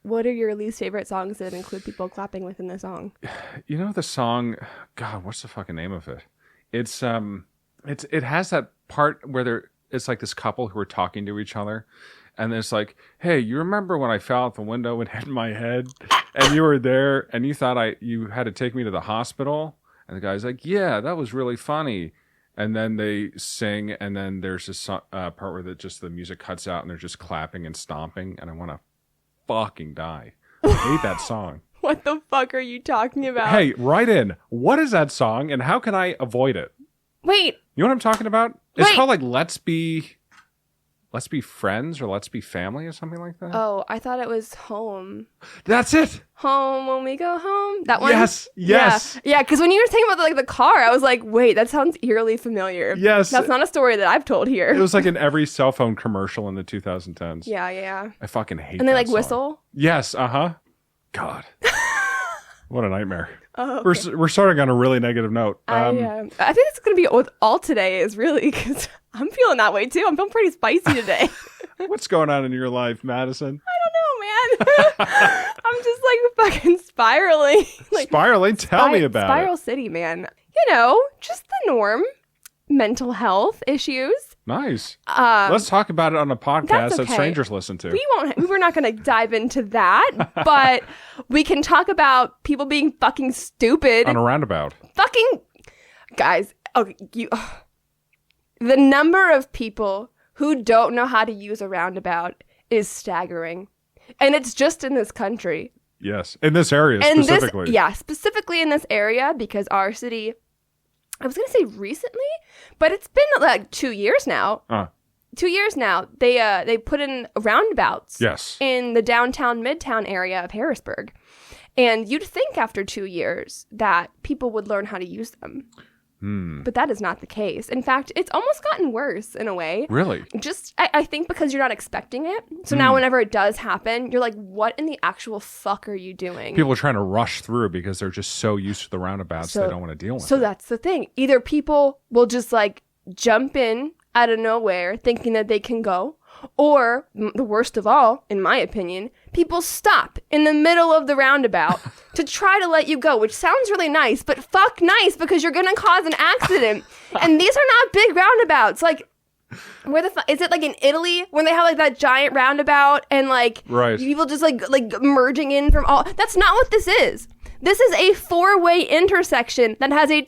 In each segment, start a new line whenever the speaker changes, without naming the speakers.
what are your least favorite songs that include people clapping within the song?
You know the song, God, what's the fucking name of it? It has that part where it's like this couple who are talking to each other. And it's like, hey, you remember when I fell out the window and hit my head? And you were there and you thought you had to take me to the hospital? And the guy's like, yeah, that was really funny. And then they sing, and then there's this part where the music cuts out and they're just clapping and stomping. And I want to fucking die. I hate that song.
What the fuck are you talking about?
Hey, write in. What is that song and how can I avoid it?
Wait.
You know what I'm talking about? It's called like Let's Be Friends or Let's Be Family or something like that.
Oh, I thought it was Home.
That's it.
Home when we go home. That one?
Yes.
Yeah, because when you were talking about the car, I was like, wait, that sounds eerily familiar.
Yes.
That's not a story that I've told here.
It was like in every cell phone commercial in the 2010s.
Yeah.
I fucking hate that
And they like
song.
whistle?
Yes, God. What a nightmare.
Oh, okay.
We're starting on a really negative note.
I think that's going to be all today is really, because I'm feeling that way too. I'm feeling pretty spicy today.
What's going on in your life, Madison?
I don't know, man. I'm just like fucking spiraling.
Spiraling? Tell me about
Spiral
it.
City, man. You know, just the norm. Mental health issues.
Nice. Let's talk about it on a podcast that strangers listen to.
We're not going to dive into that, but we can talk about people being fucking stupid.
On a roundabout.
Fucking guys. The number of people who don't know how to use a roundabout is staggering. And it's just in this country.
Yes. In this area specifically.
Specifically in this area, because our city, I was going to say recently, but it's been like 2 years now. 2 years now. They put in roundabouts.
Yes.
In the downtown, midtown area of Harrisburg. And you'd think after 2 years that people would learn how to use them. But that is not the case. In fact, it's almost gotten worse in a way.
Really?
Just, I think because you're not expecting it. So now whenever it does happen, you're like, what in the actual fuck are you doing?
People are trying to rush through because they're just so used to the roundabouts they don't want to deal with it.
So that's the thing. Either people will just like jump in out of nowhere thinking that they can go. Or, the worst of all, in my opinion, people stop in the middle of the roundabout to try to let you go, which sounds really nice, but fuck nice because you're going to cause an accident. And these are not big roundabouts. Like, is it like in Italy when they have like that giant roundabout and like people just like merging in from all? That's not what this is. This is a four-way intersection that has a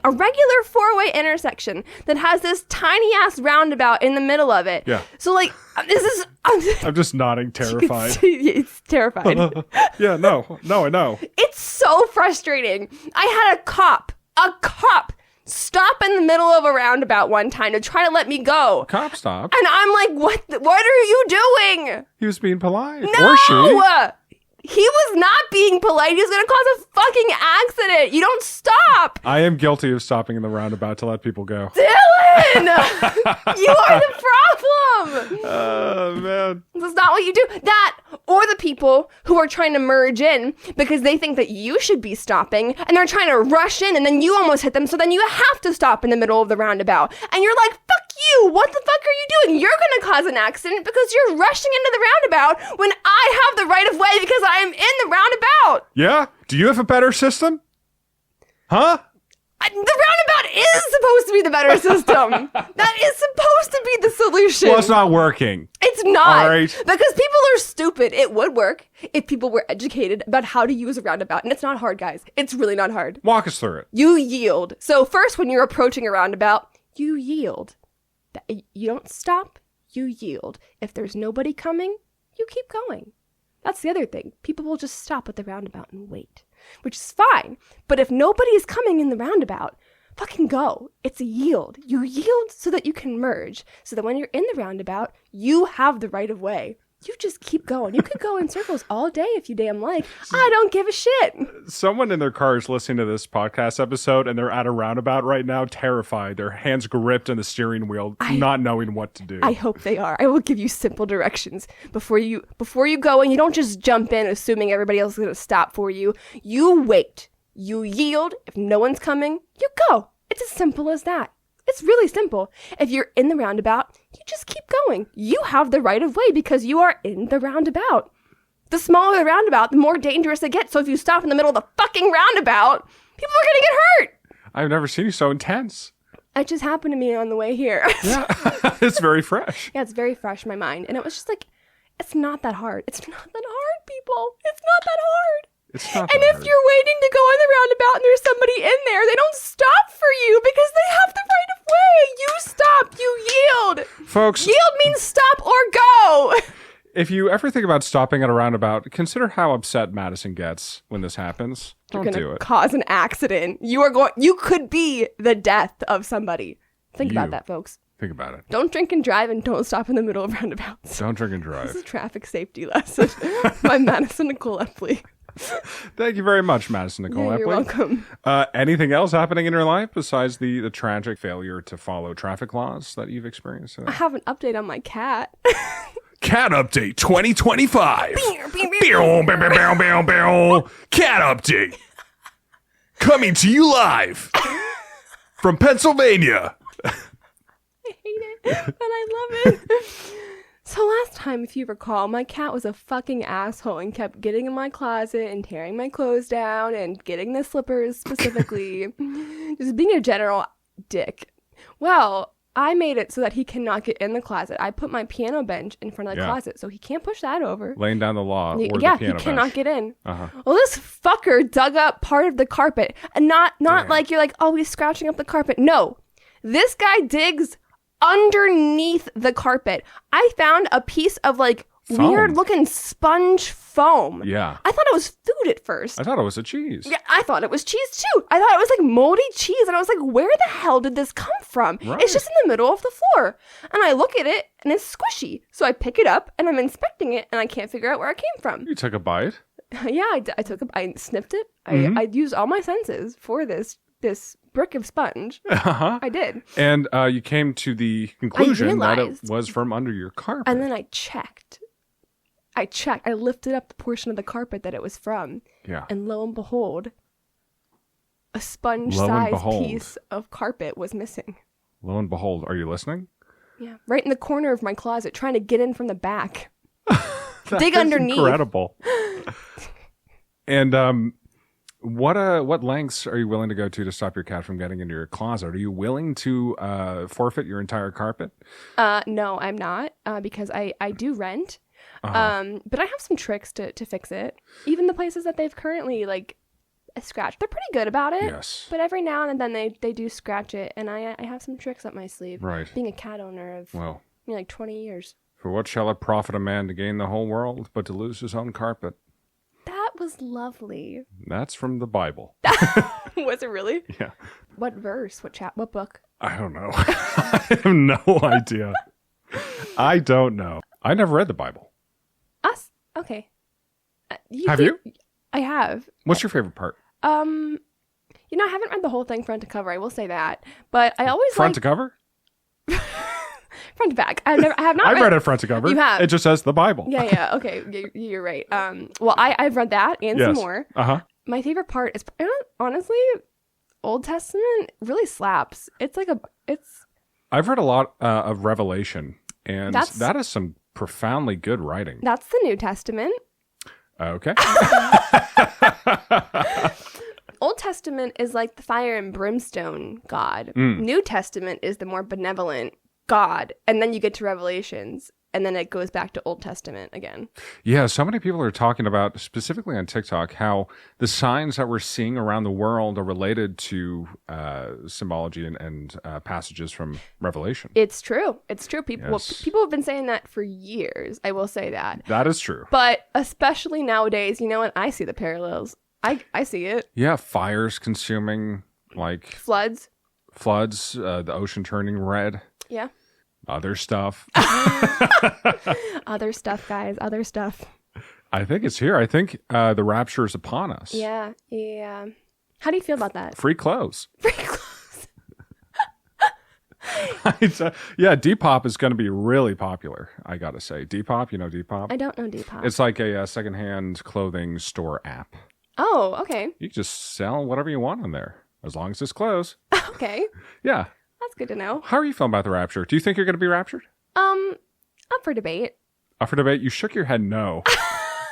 regular four-way intersection that has this tiny-ass roundabout in the middle of it.
Yeah.
So, like, this is...
I'm just nodding, terrified.
It's terrified.
Yeah, no, I know.
It's so frustrating. I had a cop, stop in the middle of a roundabout one time to try to let me go.
Cop stopped.
And I'm like, what are you doing?
He was being polite.
No!
Or she.
He was not being polite. He was going to cause a fucking accident. You don't stop.
I am guilty of stopping in the roundabout to let people go.
Dylan! You are the problem.
Oh, man.
That's not what you do. That, or the people who are trying to merge in because they think that you should be stopping and they're trying to rush in and then you almost hit them. So then you have to stop in the middle of the roundabout. And you're like, fuck you. What the fuck are you doing? You're going to cause an accident because you're rushing into the roundabout when I have the right of way because I am in the roundabout.
Yeah? Do you have a better system? Huh?
The roundabout is supposed to be the better system. That is supposed to be the solution.
Well, it's not working.
It's not.
All right.
Because people are stupid. It would work if people were educated about how to use a roundabout. And it's not hard, guys. It's really not hard.
Walk us through it.
You yield. So first, when you're approaching a roundabout, you yield. You don't stop. You yield. If there's nobody coming, you keep going. That's the other thing. People will just stop at the roundabout and wait, which is fine. But if nobody is coming in the roundabout, fucking go. It's a yield. You yield so that you can merge. So that when you're in the roundabout, you have the right of way. You just keep going. You could go in circles all day if you damn like. I don't give a shit.
Someone in their car is listening to this podcast episode and they're at a roundabout right now, terrified. Their hands gripped on the steering wheel, not knowing what to do.
I hope they are. I will give you simple directions before you go, and you don't just jump in assuming everybody else is going to stop for you. You wait. You yield. If no one's coming, you go. It's as simple as that. It's really simple. If you're in the roundabout, you just keep going. You have the right of way because you are in the roundabout. the smaller the roundabout, the more dangerous it gets. So if you stop in the middle of the fucking roundabout, people are going to get hurt.
I've never seen you so intense.
It just happened to me on the way here.
Yeah, it's very fresh.
Yeah, it's very fresh in my mind. And it was just like, it's not that hard. It's not that hard, people. It's not that hard.
It's not
and
that
if
hard.
you're waiting to go on the roundabout and there's somebody in there, they don't stop for you because they have the right of way. You stop. You yield.
Folks.
Yield means stop or go.
If you ever think about stopping at a roundabout, consider how upset Madison gets when this happens. Don't do it.
Cause an accident. You could be the death of somebody. Think about that, folks.
Think about it.
Don't drink and drive and don't stop in the middle of roundabouts.
Don't drink and drive.
This is a traffic safety lesson by Madison Nicole Epley.
Thank you very much, Madison Nicole Epley.
You're welcome.
Anything else happening in your life besides the tragic failure to follow traffic laws that you've experienced today?
I have an update on my cat.
Cat Update 2025. Cat Update. Coming to you live from Pennsylvania.
I hate it, but I love it. So last time, if you recall, my cat was a fucking asshole and kept getting in my closet and tearing my clothes down and getting the slippers specifically. Just being a general dick. Well, I made it so that he cannot get in the closet. I put my piano bench in front of the closet, so he can't push that over.
Laying down the law.
He cannot get in.
Uh-huh.
Well, this fucker dug up part of the carpet. And not like you're like, oh, he's scratching up the carpet. No. This guy digs underneath the carpet. I found a piece of like weird looking sponge foam.
Yeah.
I thought it was food at first.
I thought it was a cheese.
Yeah, I thought it was cheese too. I thought it was like moldy cheese. And I was like, where the hell did this come from?
Right.
It's just in the middle of the floor. And I look at it and it's squishy. So I pick it up and I'm inspecting it and I can't figure out where it came from.
You took a bite.
Yeah, I sniffed it. I used all my senses for this brick of sponge.
Uh-huh.
I did.
And you came to the conclusion that it
realized-
was from under your carpet.
And then I checked. I lifted up the portion of the carpet that it was from.
Yeah.
And lo and behold, a sponge-sized piece of carpet was missing.
Lo and behold, are you listening?
Yeah. Right in the corner of my closet, trying to get in from the back. Dig underneath.
Incredible. And what lengths are you willing to go to stop your cat from getting into your closet? Are you willing to forfeit your entire carpet?
No, I'm not, because I do rent. But I have some tricks to fix it. Even the places that they've currently like scratched, they're pretty good about it.
Yes.
But every now and then they do scratch it, and I have some tricks up my sleeve.
Right.
Being a cat owner of like 20 years.
For what shall it profit a man to gain the whole world, but to lose his own carpet?
That was lovely.
That's from the Bible.
Was it really?
Yeah.
What verse? What book?
I don't know. I have no idea. I don't know. I never read the Bible.
Us? Okay.
Have you?
I have.
What's your favorite part?
I haven't read the whole thing front to cover. I will say that, but I always
front to cover.
Front to back. I have not.
I've read it front to cover.
You have.
It just says the Bible.
Yeah. Okay, you're right. Well, I've read that and some more. My favorite part is honestly, Old Testament really slaps.
I've read a lot of Revelation, and that is some profoundly good writing.
That's the New Testament.
Okay.
Old Testament is like the fire and brimstone God. New Testament is the more benevolent God. And then you get to Revelations, and then it goes back to Old Testament again. Yeah,
so many people are talking about, specifically on TikTok, how the signs that we're seeing around the world are related to symbology and passages from Revelation.
It's true. People have been saying that for years. I will say that.
That is true.
But especially nowadays, you know what? I see the parallels. I see it.
Yeah, fires consuming, like...
Floods,
the ocean turning red.
Yeah.
Other stuff.
Other stuff, guys. Other stuff.
I think it's here. I think the rapture is upon us.
Yeah. How do you feel about that?
Free clothes.
Free clothes.
Yeah, Depop is going to be really popular, I got to say. Depop, you know Depop?
I don't know Depop.
It's like a secondhand clothing store app.
Oh, okay.
You can just sell whatever you want on there, as long as it's clothes.
Okay.
Yeah.
That's good to know.
How are you feeling about the rapture? Do you think you're going to be raptured?
Up for debate.
Up for debate? You shook your head no.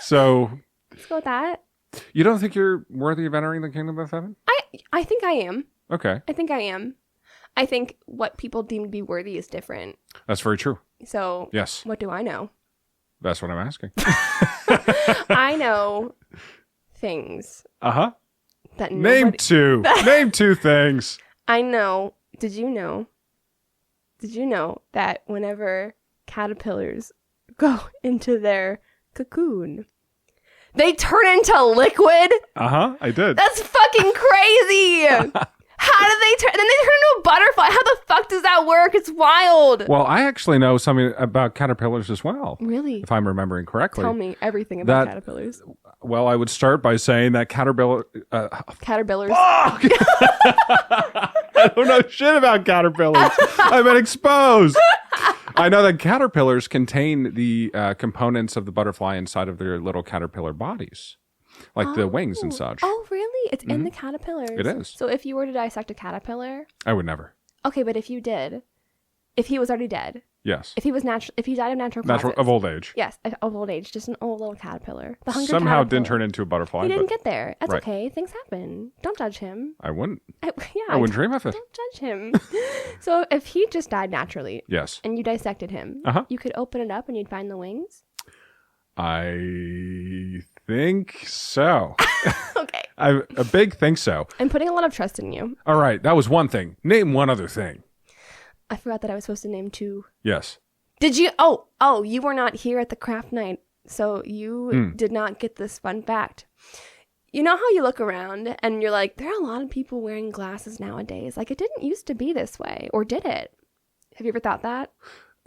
So
Let's go with that.
you don't think you're worthy of entering the kingdom of heaven?
I think I am.
Okay.
I think I am. I think what people deem to be worthy is different.
That's very true.
So
Yes.
what do I know?
That's what I'm asking.
I know things
Uh-huh.
that
Name two. Name two things.
I know. Did you know that whenever caterpillars go into their cocoon, they turn into liquid?
Uh-huh. I did.
That's fucking crazy. How do they turn? Then they turn into a butterfly. How the fuck does that work? It's wild.
Well, I actually know something about caterpillars as well.
Really?
If I'm remembering correctly.
Tell me everything about caterpillars.
Well, I would start by saying that caterpillars.
Fuck!
I don't know shit about caterpillars. I've been exposed. I know that caterpillars contain the components of the butterfly inside of their little caterpillar bodies, like the wings and such.
Oh, really? It's in the caterpillars.
It is.
So if you were to dissect a caterpillar,
I would never.
okay, but if you did, if he was already dead,
Yes.
if he died of natural causes,
Of old age.
yes, of old age, just an old little caterpillar. The hungry
Somehow
caterpillar.
didn't turn into a butterfly.
He didn't
but
get there. That's
Right.
okay. Things happen. Don't judge him.
I wouldn't.
I
I wouldn't dream of it.
Don't judge him. So if he just died naturally
Yes.
and you dissected him,
Uh-huh.
you could open it up and you'd find the wings.
I think so.
Okay.
A big think so.
I'm putting a lot of trust in you.
All right. That was one thing. Name one other thing.
I forgot that I was supposed to name two.
Yes.
Did you? Oh, you were not here at the craft night, so you did not get this fun fact. You know how you look around and you're like, there are a lot of people wearing glasses nowadays. Like, it didn't used to be this way, or did it? Have you ever thought that?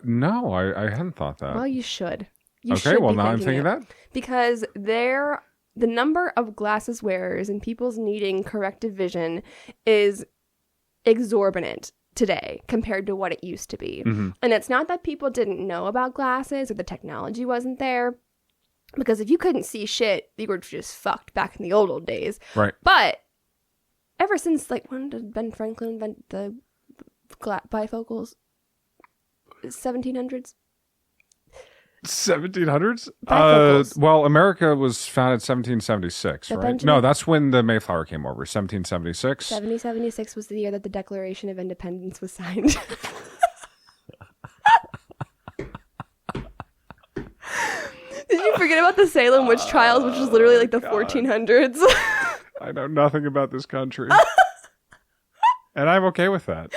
No, I hadn't thought that.
Well, you should. You
Okay,
should
well,
be
now I'm thinking
it.
that.
Because the number of glasses wearers and people's needing corrective vision is exorbitant today compared to what it used to be.
Mm-hmm.
And it's not that people didn't know about glasses or the technology wasn't there. Because if you couldn't see shit, you were just fucked back in the old days.
Right.
But ever since, like, when did Ben Franklin invent the bifocals? 1700s?
1700s?
Bifocals.
Well, America was founded 1776,
The
right?
Benjamin-
No, that's when the Mayflower came over, 1776.
1776 was the year that the Declaration of Independence was signed. Did you forget about the Salem witch trials, which was literally like the 1400s?
I know nothing about this country. And I'm okay with that.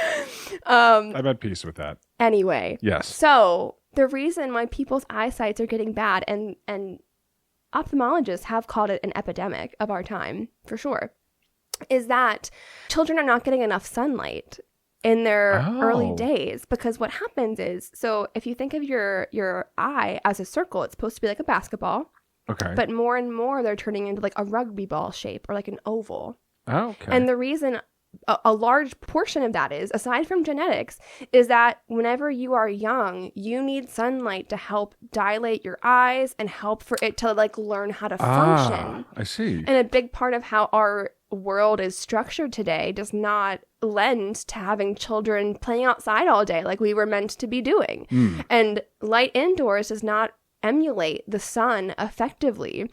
I'm at peace with that.
Anyway.
Yes.
So the reason why people's eyesights are getting bad, and ophthalmologists have called it an epidemic of our time, for sure, is that children are not getting enough sunlight in their early days. Because what happens is, so if you think of your eye as a circle, it's supposed to be like a basketball.
Okay.
But more and more they're turning into like a rugby ball shape or like an oval.
Okay.
And the reason a large portion of that is, aside from genetics, is that whenever you are young, you need sunlight to help dilate your eyes and help for it to like learn how to function.
I see.
And a big part of how our world is structured today does not lend to having children playing outside all day like we were meant to be doing. And light indoors does not emulate the sun effectively.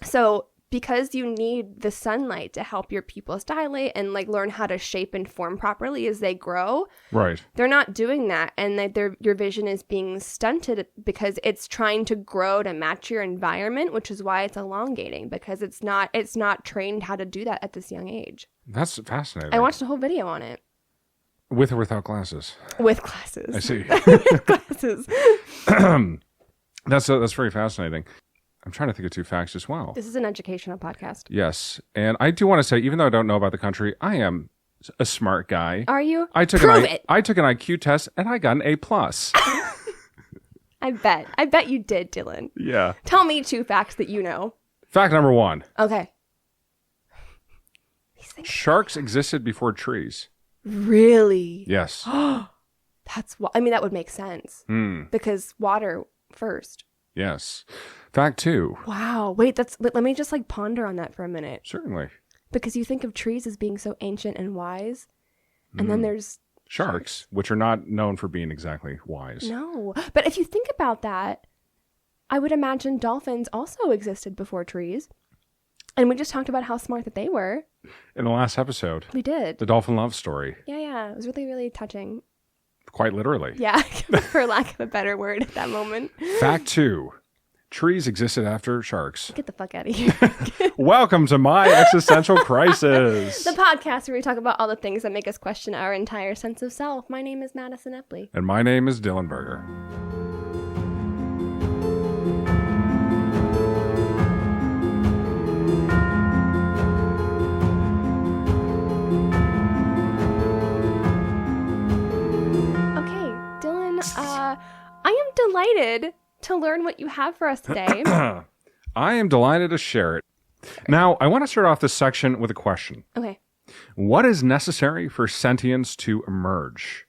So because you need the sunlight to help your pupils dilate and like learn how to shape and form properly as they grow,
Right.
they're not doing that, and that your vision is being stunted because it's trying to grow to match your environment, which is why it's elongating, because it's not trained how to do that at this young age.
That's fascinating.
I watched a whole video on it.
With or without glasses?
With glasses.
I see.
With glasses.
That's very fascinating. I'm trying to think of two facts as well.
This is an educational podcast.
Yes. And I do want to say, even though I don't know about the country, I am a smart guy.
Are you?
I took
Prove it.
I took an IQ test and I got an A+.
I bet you did, Dylan.
Yeah.
Tell me two facts that you know.
Fact number 1.
Okay.
Sharks existed before trees.
Really?
Yes.
That would make sense. Because water first.
Yes. Fact 2.
Wow. Wait, let me just like ponder on that for a minute.
Certainly.
Because you think of trees as being so ancient and wise, and then there's
Sharks, which are not known for being exactly wise.
no. But if you think about that, I would imagine dolphins also existed before trees. And we just talked about how smart that they were.
In the last episode.
We did.
The dolphin love story.
Yeah. It was really, really touching.
Quite literally.
Yeah, for lack of a better word at that moment.
Fact 2. Trees existed after sharks.
Get the fuck out of here.
Welcome to My Existential Crisis.
The podcast where we talk about all the things that make us question our entire sense of self. My name is Madison Epley.
And my name is Dylan Berger.
I am delighted to learn what you have for us today.
I am delighted to share it. Now, I want to start off this section with a question.
Okay.
What is necessary for sentience to emerge?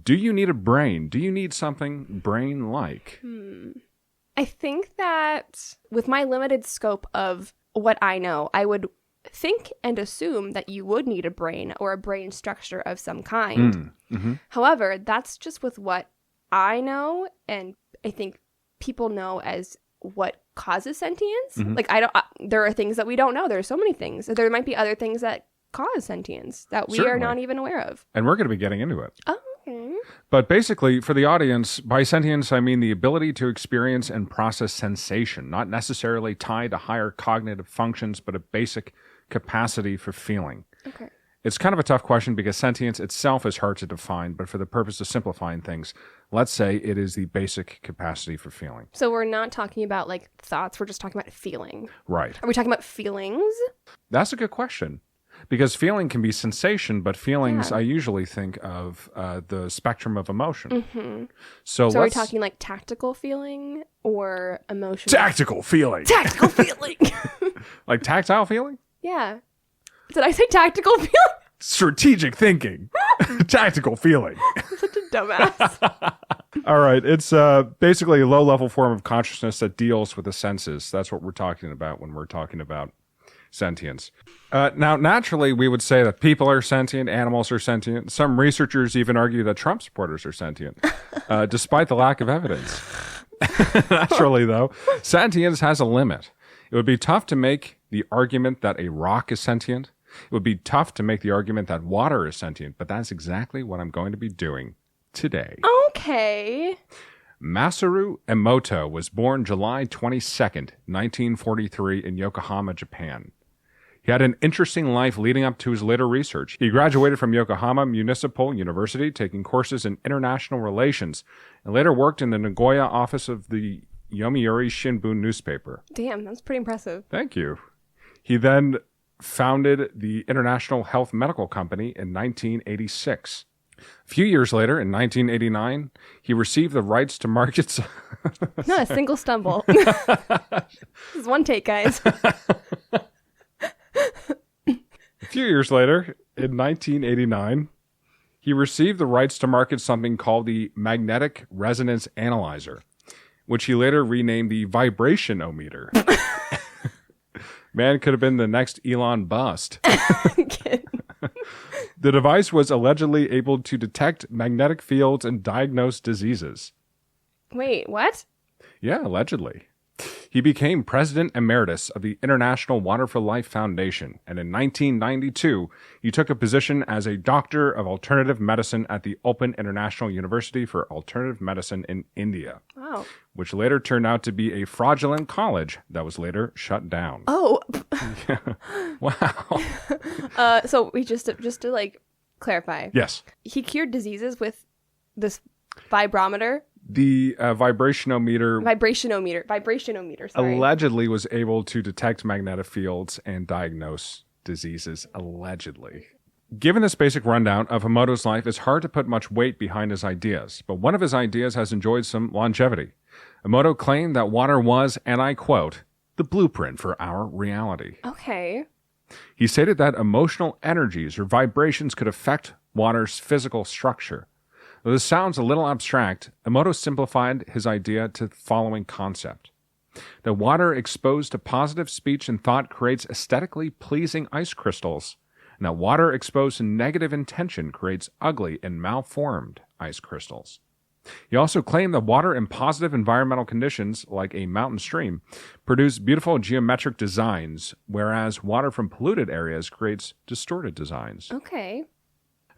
Do you need a brain? Do you need something brain-like?
I think that with my limited scope of what I know, I would think and assume that you would need a brain or a brain structure of some kind.
Mm-hmm.
However, that's just with what I know, and I think people know as what causes sentience.
Mm-hmm.
Like, there are things that we don't know. There are so many things. There might be other things that cause sentience that we are not even aware of.
And we're going to be getting into it.
Oh, okay.
But basically, for the audience, by sentience, I mean the ability to experience and process sensation, not necessarily tied to higher cognitive functions, but a basic capacity for feeling.
Okay.
It's kind of a tough question because sentience itself is hard to define, but for the purpose of simplifying things, let's say it is the basic capacity for feeling.
So we're not talking about like thoughts, we're just talking about feeling.
Right.
Are we talking about feelings?
That's a good question. Because feeling can be sensation, but feelings, I usually think of the spectrum of emotion.
Mm-hmm.
So
are we talking like tactical feeling or emotional?
Tactical feeling.
Tactical feeling.
Like tactile feeling?
Yeah. Did I say tactical feeling?
Strategic thinking. Tactical feeling.
I'm such a dumbass.
All right. It's basically a low-level form of consciousness that deals with the senses. That's what we're talking about when we're talking about sentience. Now, naturally, we would say that people are sentient, animals are sentient. Some researchers even argue that Trump supporters are sentient, despite the lack of evidence. Naturally, though, sentience has a limit. It would be tough to make the argument that a rock is sentient. It would be tough to make the argument that water is sentient, but that's exactly what I'm going to be doing today.
Okay.
Masaru Emoto was born July 22nd, 1943 in Yokohama, Japan. He had an interesting life leading up to his later research. He graduated from Yokohama Municipal University, taking courses in international relations, and later worked in the Nagoya office of the Yomiuri Shimbun newspaper.
Damn, that's pretty impressive.
Thank you. He then founded the International Health Medical Company in 1986. A few years later, in 1989, he received the rights to market...
Not a single stumble. This is one take, guys.
A few years later, in 1989, he received the rights to market something called the Magnetic Resonance Analyzer, which he later renamed the Vibrationometer. Man could have been the next Elon Bust. The device was allegedly able to detect magnetic fields and diagnose diseases.
Wait, what?
Yeah, allegedly. He became president emeritus of the International Water for Life Foundation, and in 1992, he took a position as a doctor of alternative medicine at the Open International University for Alternative Medicine in India.
Wow.
Which later turned out to be a fraudulent college that was later shut down.
Oh.
Wow.
So we just to like clarify.
Yes.
He cured diseases with this vibrometer.
The vibrationometer
sorry.
allegedly was able to detect magnetic fields and diagnose diseases, allegedly. Given this basic rundown of Emoto's life, it's hard to put much weight behind his ideas, but one of his ideas has enjoyed some longevity. Emoto claimed that water was, and I quote, the blueprint for our reality.
Okay.
He stated that emotional energies or vibrations could affect water's physical structure. Though this sounds a little abstract, Emoto simplified his idea to the following concept. That water exposed to positive speech and thought creates aesthetically pleasing ice crystals, and that water exposed to negative intention creates ugly and malformed ice crystals. He also claimed that water in positive environmental conditions, like a mountain stream, produce beautiful geometric designs, whereas water from polluted areas creates distorted designs.
Okay.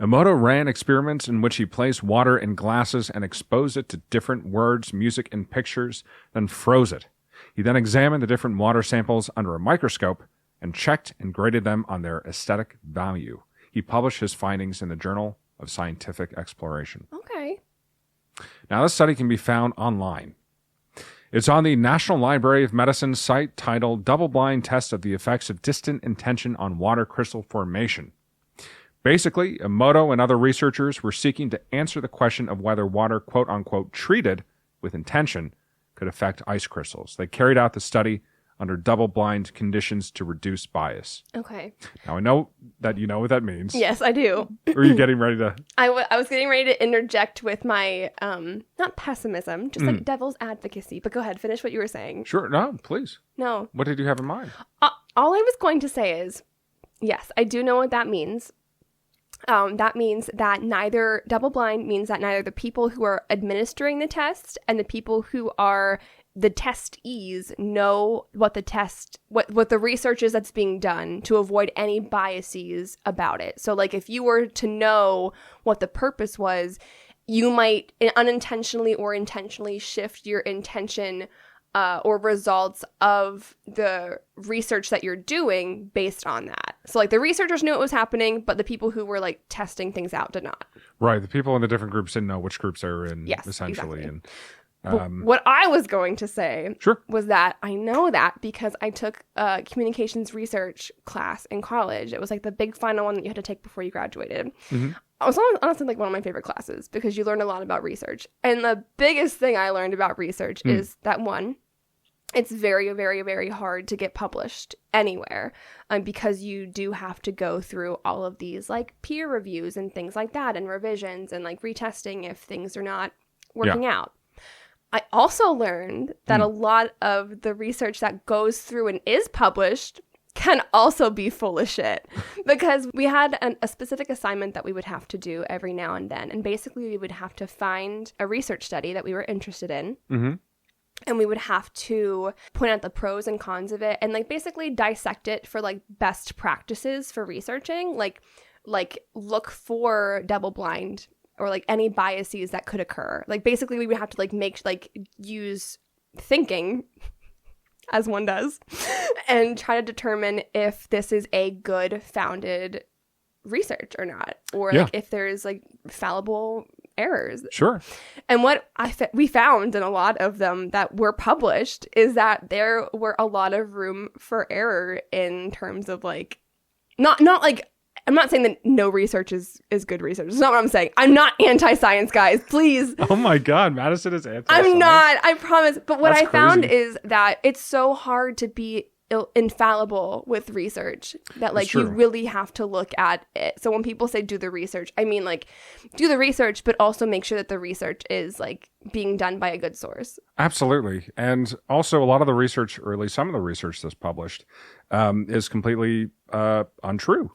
Emoto ran experiments in which he placed water in glasses and exposed it to different words, music, and pictures, then froze it. He then examined the different water samples under a microscope and checked and graded them on their aesthetic value. He published his findings in the Journal of Scientific Exploration.
Okay.
Now, this study can be found online. It's on the National Library of Medicine site titled Double-Blind Test of the Effects of Distant Intention on Water Crystal Formation. Basically, Emoto and other researchers were seeking to answer the question of whether water, quote-unquote, treated with intention could affect ice crystals. They carried out the study under double-blind conditions to reduce bias.
Okay.
Now, I know that you know what that means.
Yes, I do.
Or are you getting ready to...
I was getting ready to interject with my, not pessimism, just like devil's advocacy. But go ahead, finish what you were saying.
Sure. No, please.
No.
What did you have in mind?
All I was going to say is, yes, I do know what that means. That means that neither double-blind means that neither the people who are administering the test and the people who are the testees know what the test, what the research is that's being done to avoid any biases about it. So, like, if you were to know what the purpose was, you might unintentionally or intentionally shift your intention or results of the research that you're doing based on that. So, like, the researchers knew it was happening, but the people who were, like, testing things out did not.
Right. The people in the different groups didn't know which groups they were in,
yes,
essentially.
Exactly.
And
what I was going to say
sure.
was that I know that because I took a communications research class in college. It was like the big final one that you had to take before you graduated. Mm-hmm. It was honestly like one of my favorite classes because you learn a lot about research. And the biggest thing I learned about research is that, one, it's very, very, very hard to get published anywhere because you do have to go through all of these like peer reviews and things like that and revisions and like retesting if things are not working out. I also learned that a lot of the research that goes through and is published can also be full of shit because we had a specific assignment that we would have to do every now and then. And basically we would have to find a research study that we were interested in. Mm-hmm. And we would have to point out the pros and cons of it and like basically dissect it for like best practices for researching, like look for double blind or like any biases that could occur. Like basically we would have to use thinking as one does and try to determine if this is a good founded research or not, or like if there's like fallible errors.
Sure. And
what we found in a lot of them that were published is that there were a lot of room for error in terms of like not like I'm not saying that no research is good research. It's not what I'm saying. I'm not anti-science, guys. Please.
Oh my God, Madison is anti-science.
I'm not. I promise. But what
That's
I found
crazy.
is that it's so hard to be infallible with research that like you really have to look at it. So when people say do the research, I mean like do the research, but also make sure that the research is like being done by a good source.
Absolutely. And also a lot of the research, or at least some of the research that's published, is completely untrue.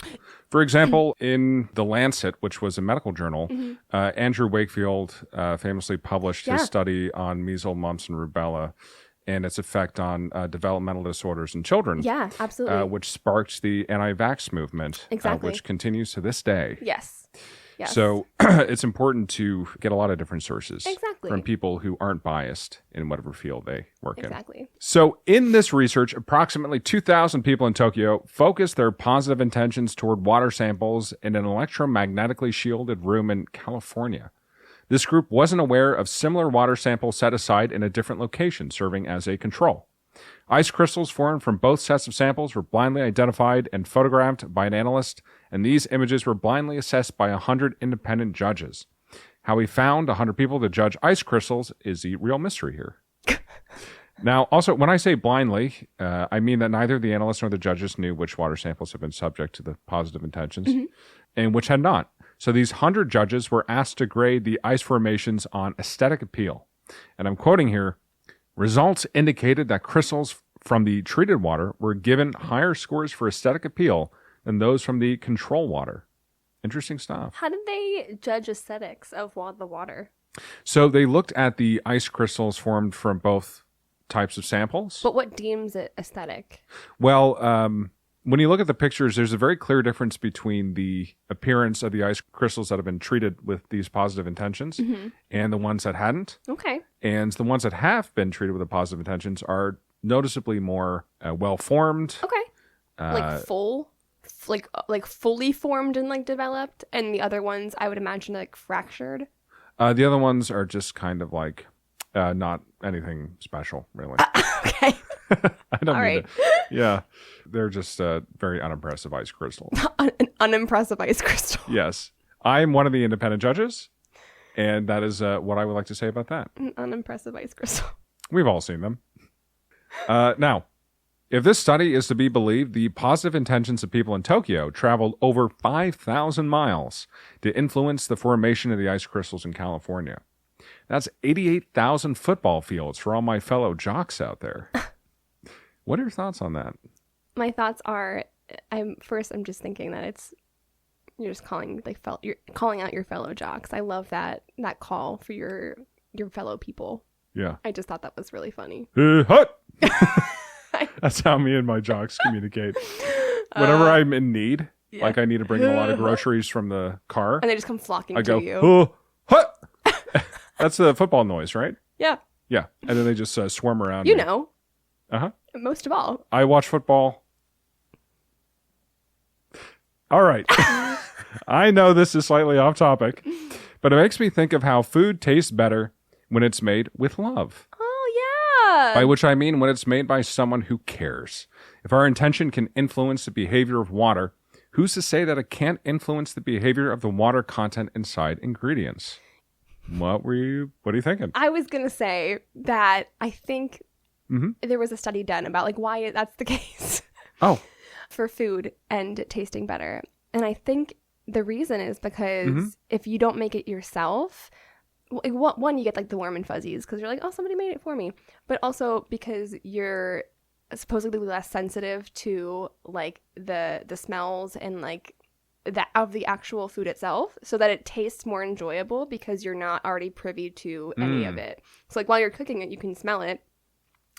For example, in The Lancet, which was a medical journal, Andrew Wakefield famously published his study on measles, mumps, and rubella and its effect on developmental disorders in children.
Yeah, absolutely.
Which sparked the anti-vax movement, which continues to this day.
Yes. Yes.
So it's important to get a lot of different sources from people who aren't biased in whatever field they work in. So in this research, approximately 2,000 people in Tokyo focused their positive intentions toward water samples in an electromagnetically shielded room in California. This group wasn't aware of similar water samples set aside in a different location, serving as a control. Ice crystals formed from both sets of samples were blindly identified and photographed by an analyst, and these images were blindly assessed by 100 independent judges. How he found 100 people to judge ice crystals is the real mystery here. Now, also, when I say blindly, I mean that neither the analyst nor the judges knew which water samples had been subject to the positive intentions and which had not. So these 100 judges were asked to grade the ice formations on aesthetic appeal. And I'm quoting here, results indicated that crystals from the treated water were given higher scores for aesthetic appeal than those from the control water. Interesting stuff.
How did they judge aesthetics of the water?
So they looked at the ice crystals formed from both types of samples.
But what deems it aesthetic?
Well, when you look at the pictures, there's a very clear difference between the appearance of the ice crystals that have been treated with these positive intentions and the ones that hadn't.
Okay.
And the ones that have been treated with the positive intentions are noticeably more well-formed.
Okay. Like fully formed and like developed. And the other ones, I would imagine, like fractured.
The other ones are just kind of like not anything special, really.
Okay.
I don't
All
mean
right.
Yeah. They're just very unimpressive ice crystals.
An unimpressive ice crystal.
Yes. I'm one of the independent judges, and that is what I would like to say about that.
An unimpressive ice crystal.
We've all seen them. Now, if this study is to be believed, the positive intentions of people in Tokyo traveled over 5,000 miles to influence the formation of the ice crystals in California. That's 88,000 football fields for all my fellow jocks out there. What are your thoughts on that?
My thoughts are, I'm just thinking that you're just calling you're calling out your fellow jocks. I love that call for your fellow people.
Yeah.
I just thought that was really funny.
Hut! That's how me and my jocks communicate. Whenever I'm in need, like I need to bring in a lot of groceries from the car,
and they just come flocking
I
to
go,
you.
Hut! That's the football noise, right?
Yeah.
Yeah. And then they just swarm around.
You know.
Uh-huh.
Most of all.
I watch football. All right. I know this is slightly off topic, but it makes me think of how food tastes better when it's made with love.
Oh, yeah.
By which I mean when it's made by someone who cares. If our intention can influence the behavior of water, who's to say that it can't influence the behavior of the water content inside ingredients? What are you thinking?
I was going to say that I think there was a study done about like why that's the case.
Oh.
For food and tasting better. And I think the reason is because if you don't make it yourself, one, you get like the warm and fuzzies because you're like, oh, somebody made it for me. But also because you're supposedly less sensitive to like the smells and like that of the actual food itself, so that it tastes more enjoyable because you're not already privy to any of it. So like while you're cooking it, you can smell it.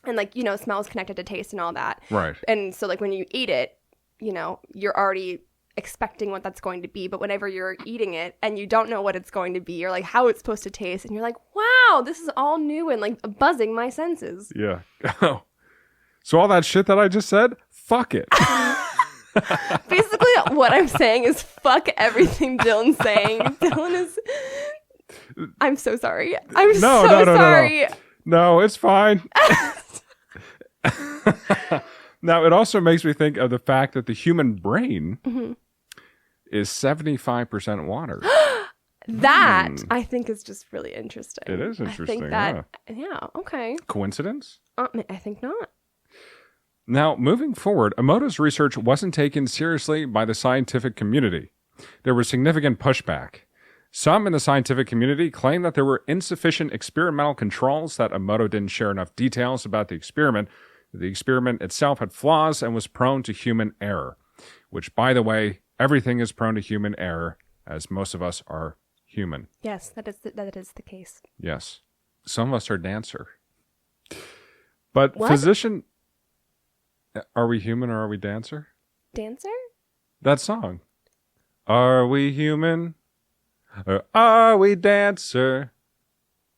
And like, you know, smell is connected to taste and all that.
Right.
And so like when you eat it, you know, you're already expecting what that's going to be. But whenever you're eating it and you don't know what it's going to be or like how it's supposed to taste, and you're like, wow, this is all new and like buzzing my senses.
Yeah. So all that shit that I just said, fuck it.
Basically, what I'm saying is fuck everything Dylan's saying. Dylan is... I'm so sorry. I'm so sorry.
No, it's fine. Now, it also makes me think of the fact that the human brain is 75% water.
That, I think, is just really interesting.
It is interesting.
I think that, yeah, okay.
Coincidence?
I think not.
Now, moving forward, Emoto's research wasn't taken seriously by the scientific community. There was significant pushback. Some in the scientific community claim that there were insufficient experimental controls, that Emoto didn't share enough details about the experiment itself had flaws and was prone to human error. Which, by the way, everything is prone to human error, as most of us are human.
Yes, that is the case.
Yes. Some of us are dancer. But
what?
physician... Are we human or are we dancer?
Dancer?
That song. Are we human or are we dancer?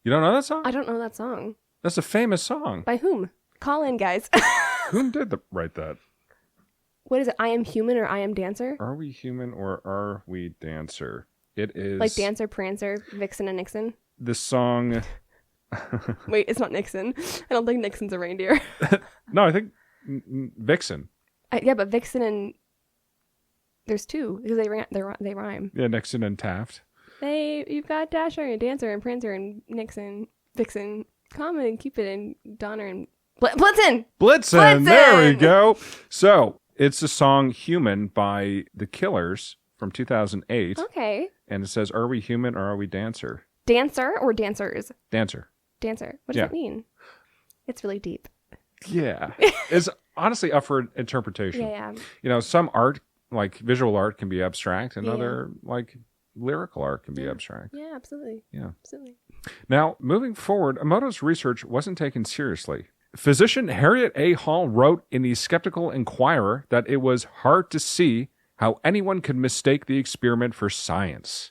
You don't know that song?
I don't know that song.
That's a famous song.
By whom? Call in, guys.
Who did write that?
What is it? I am human or I am dancer?
Are we human or are we dancer? It is...
Like Dancer, Prancer, Vixen, and Nixon?
The song...
Wait, it's not Nixon. I don't think Nixon's a reindeer.
No, I think Vixen.
Yeah, but Vixen and... There's two, because they rhyme.
Yeah, Nixon and Taft.
You've got Dasher and Dancer and Prancer and Nixon, Vixen, Comet and Cupid and Donner and... Blitzen!
Blitzen! There we go. So, it's the song Human by The Killers from 2008.
Okay.
And it says, are we human or are we dancer?
Dancer or dancers?
Dancer.
Dancer. What does that mean? It's really deep.
Yeah. It's honestly up for interpretation.
Yeah.
You know, some art, like visual art, can be abstract, and other, like, lyrical art can be abstract.
Yeah, absolutely.
Yeah.
Absolutely.
Now, moving forward, Emoto's research wasn't taken seriously. Physician Harriet A. Hall wrote in the Skeptical Inquirer that it was hard to see how anyone could mistake the experiment for science.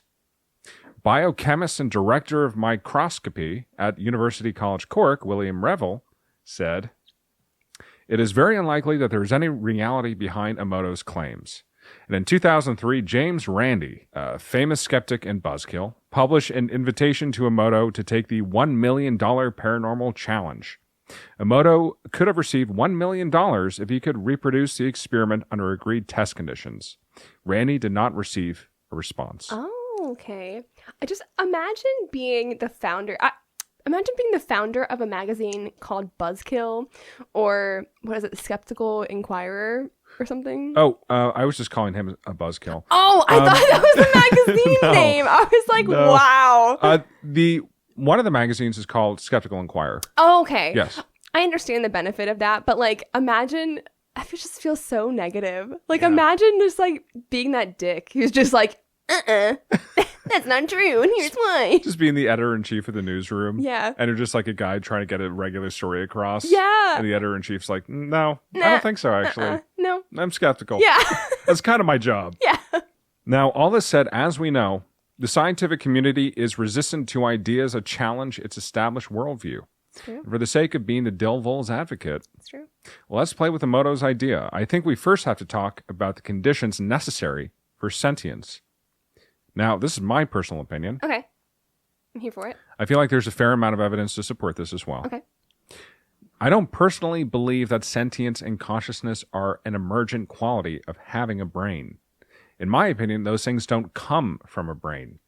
Biochemist and director of microscopy at University College Cork, William Revel, said, "It is very unlikely that there is any reality behind Emoto's claims." And in 2003, James Randi, a famous skeptic and buzzkill, published an invitation to Emoto to take the $1 million paranormal challenge. Emoto could have received $1 million if he could reproduce the experiment under agreed test conditions. Randi did not receive a response.
Oh, okay. I just imagine being the founder. Imagine being the founder of a magazine called Buzzkill, or what is it, Skeptical Inquirer or something?
Oh, I was just calling him a buzzkill.
Oh, I thought that was the magazine name. I was like, wow.
One of the magazines is called Skeptical Inquirer.
Oh, okay.
Yes.
I understand the benefit of that, but like, imagine, I just feel so negative. Like, imagine just like being that dick who's just like, that's not true, and here's why.
Just being the editor-in-chief of the newsroom.
Yeah.
And you're just like a guy trying to get a regular story across.
Yeah.
And the editor-in-chief's like, no, I don't think so, actually.
No.
I'm skeptical.
Yeah.
That's kind of my job.
Yeah.
Now, all this said, as we know, the scientific community is resistant to ideas that challenge its established worldview.
It's true.
For the sake of being the devil's advocate,
It's true.
well, let's play with Emoto's idea. I think we first have to talk about the conditions necessary for sentience. Now, this is my personal opinion.
Okay. I'm here for it.
I feel like there's a fair amount of evidence to support this as well.
Okay.
I don't personally believe that sentience and consciousness are an emergent quality of having a brain. In my opinion, those things don't come from a brain.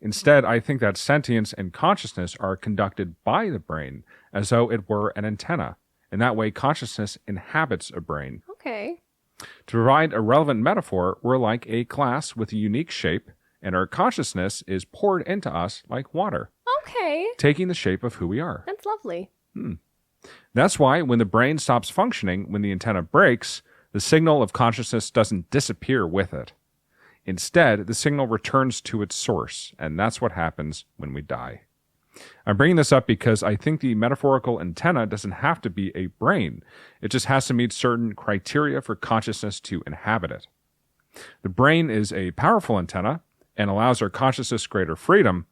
Instead, I think that sentience and consciousness are conducted by the brain, as though it were an antenna. In that way, consciousness inhabits a brain.
Okay.
To provide a relevant metaphor, we're like a glass with a unique shape, and our consciousness is poured into us like water,
Okay.
taking the shape of who we are.
That's lovely.
That's why when the brain stops functioning, when the antenna breaks, the signal of consciousness doesn't disappear with it. Instead, the signal returns to its source, and that's what happens when we die. I'm bringing this up because I think the metaphorical antenna doesn't have to be a brain. It just has to meet certain criteria for consciousness to inhabit it. The brain is a powerful antenna and allows our consciousness greater freedom,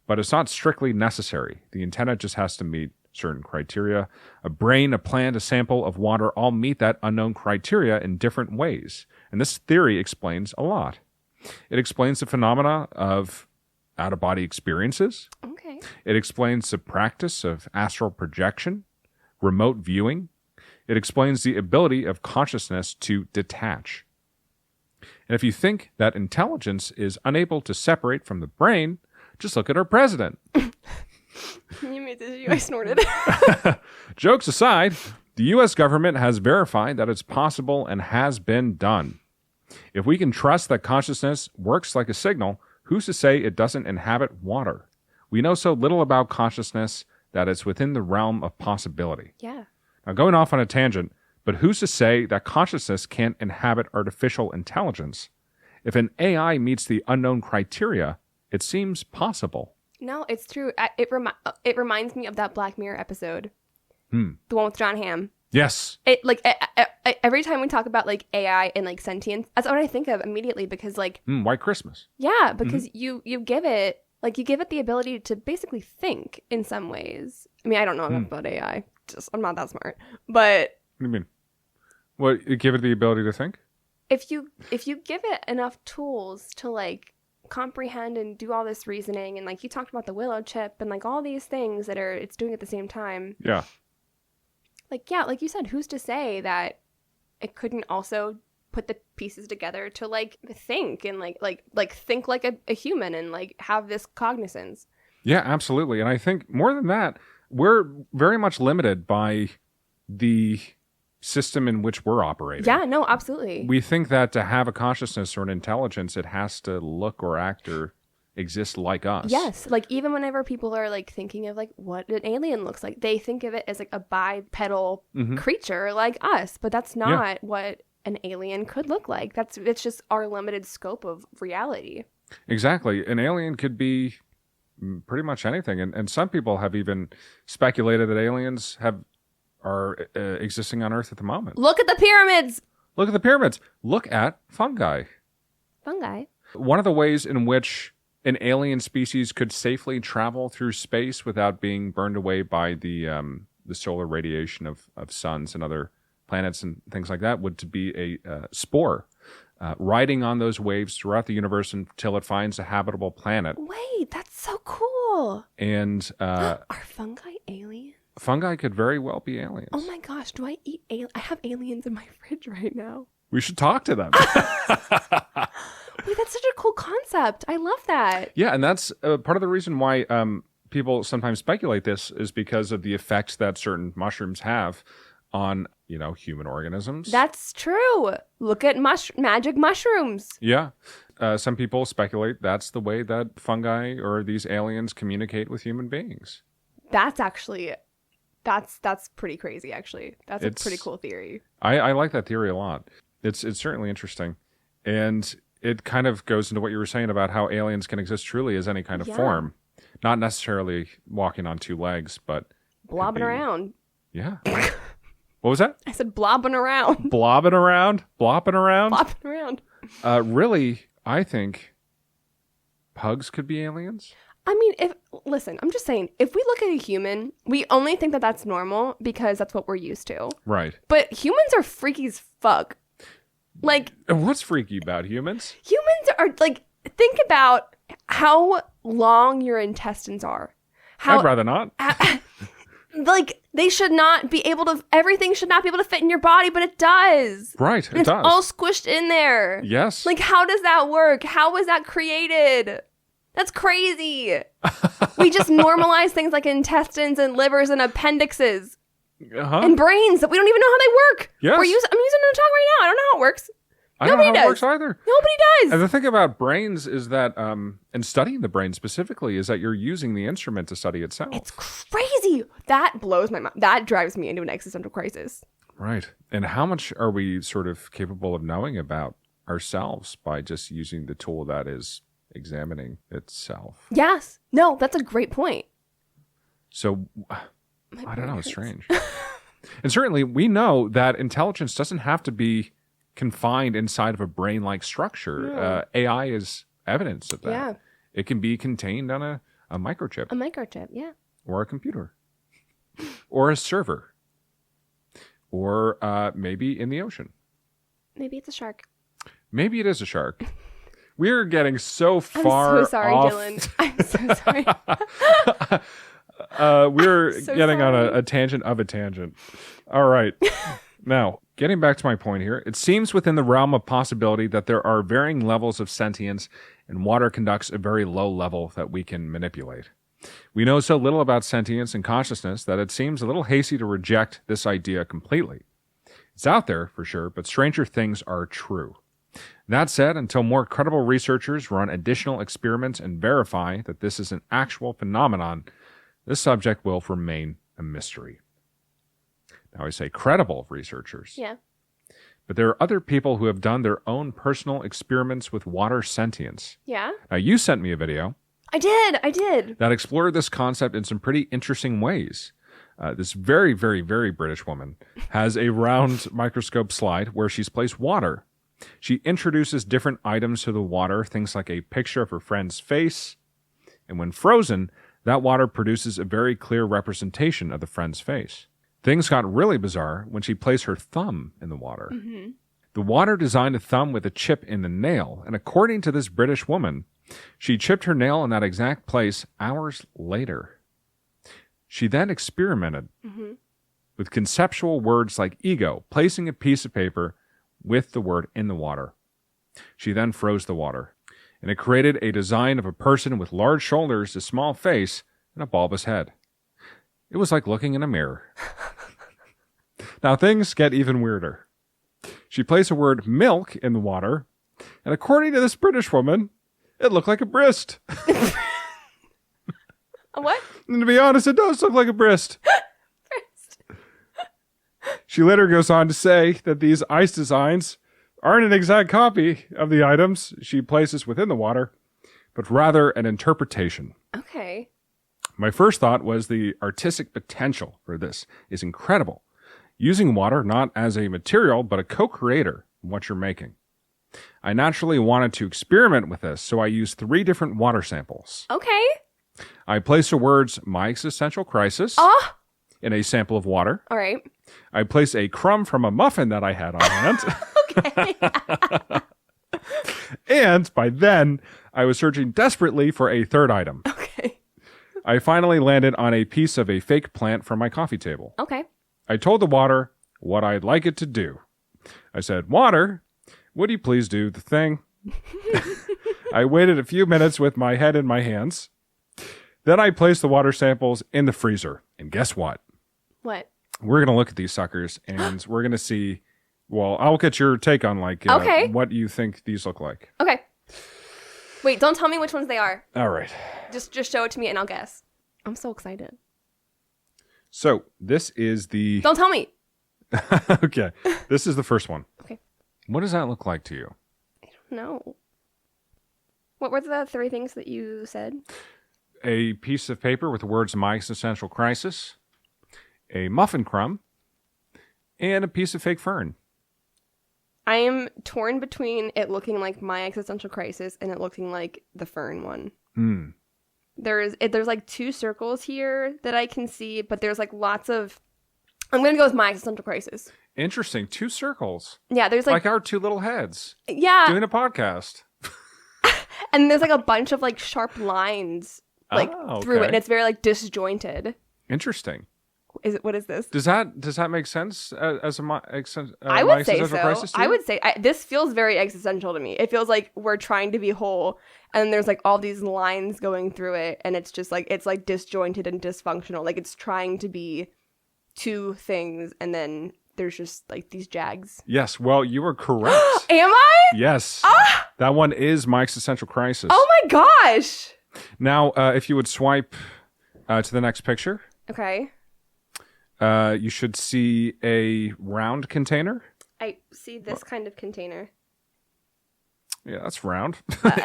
but it's not strictly necessary. The antenna just has to meet certain criteria. A brain, a plant, a sample of water all meet that unknown criteria in different ways, and this theory explains a lot. It explains the phenomena of out-of-body experiences.
Okay.
It explains the practice of astral projection, remote viewing. It explains the ability of consciousness to detach. And if you think that intelligence is unable to separate from the brain, just look at our president.
You made this. I snorted.
Jokes aside, the U.S. government has verified that it's possible and has been done. If we can trust that consciousness works like a signal, who's to say it doesn't inhabit water? We know so little about consciousness that it's within the realm of possibility.
Yeah.
Now, going off on a tangent, but who's to say that consciousness can't inhabit artificial intelligence? If an AI meets the unknown criteria, it seems possible.
No, it's true. It reminds me of that Black Mirror episode. The one with John Hamm.
Yes.
It like every time we talk about like AI and like sentience, that's what I think of immediately, because like
White Christmas.
Yeah, because you give it the ability to basically think in some ways. I mean, I don't know enough about AI. I'm not that smart. But
What do you mean? What, you give it the ability to think?
if you give it enough tools to like comprehend and do all this reasoning, and like you talked about the willow chip and like all these things that it's doing at the same time.
Yeah.
Like, yeah, like you said, who's to say that it couldn't also put the pieces together to like think and like think like a human and like have this cognizance.
Yeah, absolutely. And I think more than that, we're very much limited by the system in which we're operating.
Yeah, no, absolutely.
We think that to have a consciousness or an intelligence, it has to look or act or exist like us.
Yes, like even whenever people are like thinking of like what an alien looks like, they think of it as like a bipedal creature like us, but that's not what an alien could look like. It's just our limited scope of reality.
Exactly. An alien could be pretty much anything. And some people have even speculated that aliens are existing on Earth at the moment.
Look at the pyramids.
Look at the pyramids. Look at fungi.
Fungi.
One of the ways in which an alien species could safely travel through space without being burned away by the solar radiation of suns and other planets and things like that would to be a spore riding on those waves throughout the universe until it finds a habitable planet.
Wait, that's so cool.
And
are fungi aliens?
Fungi could very well be aliens.
Oh my gosh, do I eat I have aliens in my fridge right now.
We should talk to them.
Wait, that's such a cool concept. I love that.
Yeah, and that's part of the reason why people sometimes speculate this is because of the effects that certain mushrooms have on, human organisms.
That's true. Look at magic mushrooms.
Yeah. Some people speculate that's the way that fungi or these aliens communicate with human beings.
That's actually, that's pretty crazy, actually. That's a pretty cool theory.
I like that theory a lot. It's certainly interesting. And it kind of goes into what you were saying about how aliens can exist truly as any kind of form. Not necessarily walking on two legs, but
blobbing around.
Yeah. What was that?
I said blobbing around.
Blobbing around? Blopping around?
Blopping around.
Really, I think pugs could be aliens.
I mean, I'm just saying, if we look at a human, we only think that that's normal because that's what we're used to.
Right.
But humans are freaky as fuck. Like,
what's freaky about humans?
Humans are like, think about how long your intestines are.
I'd rather not.
Like, they should not be able to, everything should not be able to fit in your body, but it does.
Right, it
does. It's all squished in there.
Yes.
Like, how does that work? How was that created? That's crazy. We just normalize things like intestines and livers and appendixes. And brains that we don't even know how they work.
Yes.
I'm using it to talk right now. I don't know how it works.
I don't know how it works either.
Nobody does.
And the thing about brains is that, and studying the brain specifically, is that you're using the instrument to study itself.
It's crazy. That blows my mind. That drives me into an existential crisis.
Right. And how much are we sort of capable of knowing about ourselves by just using the tool that is examining itself?
Yes. No, that's a great point.
So, I don't know. It's strange. And certainly we know that intelligence doesn't have to be confined inside of a brain-like structure.
No.
AI is evidence of that.
Yeah.
It can be contained on a microchip.
A microchip, yeah.
Or a computer. Or a server. Or maybe in the ocean.
Maybe it's a shark.
Maybe it is a shark. We're getting so far
I'm so sorry,
off.
Dylan. I'm so sorry.
We're getting on a tangent of a tangent. All right. Now, getting back to my point here, it seems within the realm of possibility that there are varying levels of sentience, and water conducts a very low level that we can manipulate. We know so little about sentience and consciousness that it seems a little hasty to reject this idea completely. It's out there, for sure, but stranger things are true. That said, until more credible researchers run additional experiments and verify that this is an actual phenomenon, this subject will remain a mystery. Now, I say credible researchers.
Yeah.
But there are other people who have done their own personal experiments with water sentience.
Yeah.
Now, you sent me a video.
I did.
That explored this concept in some pretty interesting ways. This very, very, very British woman has a round microscope slide where she's placed water. She introduces different items to the water, things like a picture of her friend's face. And when frozen, that water produces a very clear representation of the friend's face. Things got really bizarre when she placed her thumb in the water.
Mm-hmm.
The water designed a thumb with a chip in the nail, and according to this British woman, she chipped her nail in that exact place hours later. She then experimented with conceptual words like ego, placing a piece of paper with the word in the water. She then froze the water, and it created a design of a person with large shoulders, a small face, and a bulbous head. It was like looking in a mirror. Now things get even weirder. She placed the word milk in the water, and according to this British woman, it looked like a breast.
A what?
And to be honest, it does look like a breast. She later goes on to say that these ice designs aren't an exact copy of the items she places within the water, but rather an interpretation.
Okay.
My first thought was the artistic potential for this is incredible. Using water not as a material, but a co-creator in what you're making. I naturally wanted to experiment with this, so I used 3 different water samples.
Okay.
I placed the words, my existential crisis, in a sample of water.
All right.
I placed a crumb from a muffin that I had on hand.
Okay.
And by then, I was searching desperately for a third item.
Okay.
I finally landed on a piece of a fake plant from my coffee table.
Okay.
I told the water what I'd like it to do. I said, water, would you please do the thing? I waited a few minutes with my head in my hands. Then I placed the water samples in the freezer. And guess what?
What?
We're going to look at these suckers and we're going to see, well, I'll get your take on what you think these look like.
Okay. Wait, don't tell me which ones they are.
All right.
Just show it to me and I'll guess. I'm so excited.
So this is the...
Don't tell me.
Okay. This is the first one.
Okay.
What does that look like to you?
I don't know. What were the 3 things that you said?
A piece of paper with the words my existential crisis, a muffin crumb, and a piece of fake fern.
I am torn between it looking like my existential crisis and it looking like the fern one.
Hmm.
There's like 2 circles here that I can see, but there's like lots of... I'm going to go with my existential crisis.
Interesting. 2 circles.
Yeah, there's
like our 2 little heads.
Yeah.
Doing a podcast.
And there's like a bunch of like sharp lines through it, and it's very like disjointed.
Interesting.
What is this?
Does that make sense as a
I would say so.
Crisis
I would say this feels very existential to me. It feels like we're trying to be whole, and there's like all these lines going through it, and it's just like it's like disjointed and dysfunctional. Like it's trying to be 2 things, and then there's just like these jags.
Yes. Well, you were correct.
Am I?
Yes. That one is my existential crisis.
Oh my gosh.
Now, if you would swipe to the next picture.
Okay.
You should see a round container.
I see this kind of container.
Yeah, that's round.